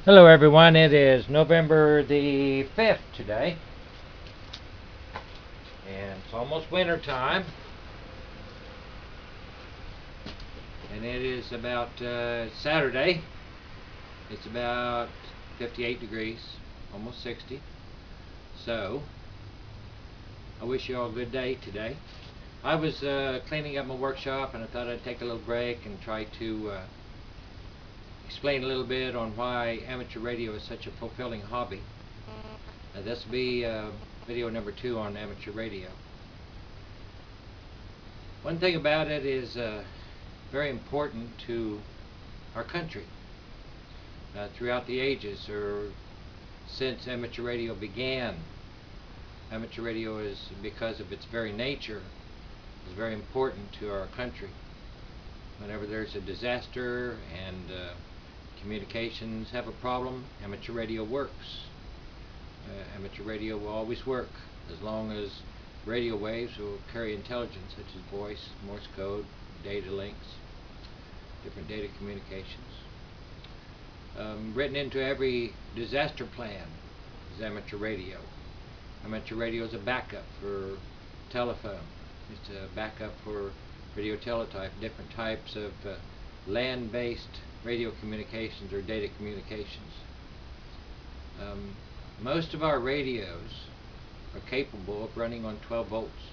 Hello everyone, it is November the 5th today, and it's almost winter time, and it is about Saturday. It's about 58 degrees, almost 60, so I wish you all a good day today. I was cleaning up my workshop, and I thought I'd take a little break and try to explain a little bit on why amateur radio is such a fulfilling hobby. This will be video number 2 on amateur radio. One thing about it is very important to our country. Throughout the ages, or since amateur radio began, amateur radio is, because of its very nature, is very important to our country. Whenever there's a disaster and communications have a problem, amateur radio works. Amateur radio will always work as long as radio waves will carry intelligence such as voice, Morse code, data links, different data communications. Written into every disaster plan is amateur radio. Amateur radio is a backup for telephone. It's a backup for radio teletype, different types of land-based radio communications or data communications. Most of our radios are capable of running on 12 volts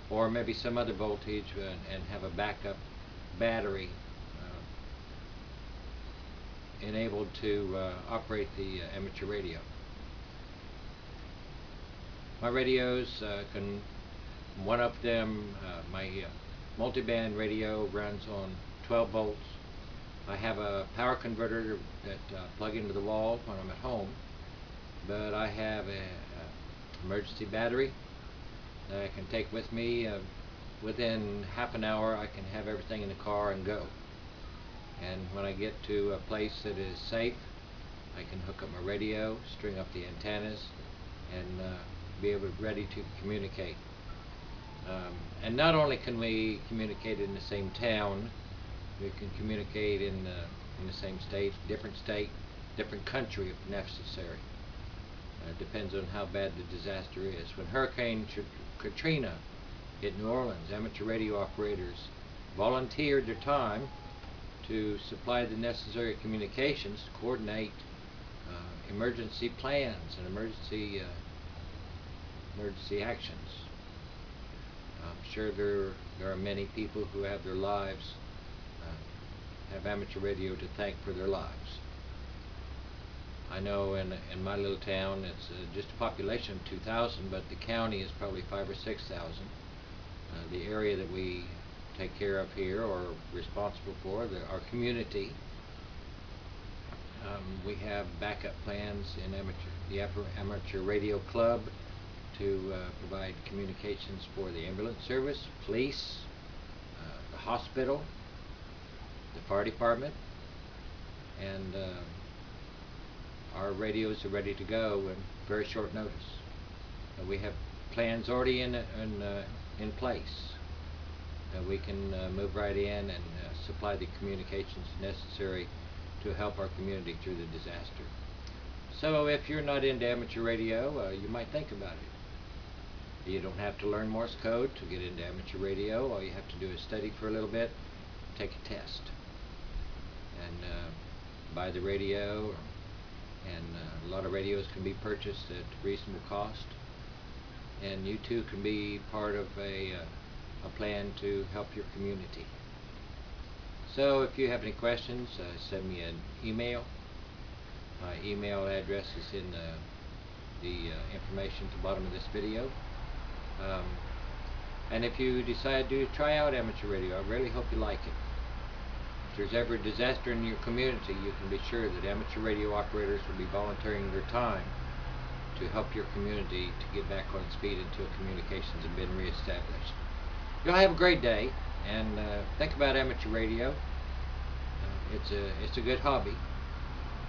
or maybe some other voltage and have a backup battery enabled to operate the amateur radio. My radios one of them, my multiband radio runs on 12 volts. I have a power converter that plug into the wall when I'm at home, but I have an emergency battery that I can take with me. Within half an hour I can have everything in the car and go. And when I get to a place that is safe, I can hook up my radio, string up the antennas, and be ready to communicate. And not only can we communicate in the same town, we can communicate in the same state, different country if necessary. It depends on how bad the disaster is. When Hurricane Katrina hit New Orleans, amateur radio operators volunteered their time to supply the necessary communications to coordinate emergency plans and emergency actions. I'm sure there are many people who have their lives, have amateur radio to thank for their lives. I know in my little town it's just a population of 2,000, but the county is probably 5,000 or 6,000. The area that we take care of here or responsible for, our community, we have backup plans in the amateur radio club to provide communications for the ambulance service, police, the hospital, the fire department, and our radios are ready to go in very short notice. We have plans already in place. We can move right in and supply the communications necessary to help our community through the disaster. So if you're not into amateur radio, you might think about it. You don't have to learn Morse code to get into amateur radio. All you have to do is study for a little bit, take a test, and buy the radio. And a lot of radios can be purchased at reasonable cost, and you too can be part of a plan to help your community. So if you have any questions, send me an email. My email address is in the information at the bottom of this video. And if you decide to try out amateur radio, I really hope you like it. If there's ever a disaster in your community, you can be sure that amateur radio operators will be volunteering their time to help your community to get back on speed until communications have been reestablished. Y'all have a great day, and think about amateur radio. It's a good hobby.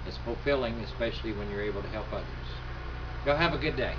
It's fulfilling, especially when you're able to help others. Y'all have a good day.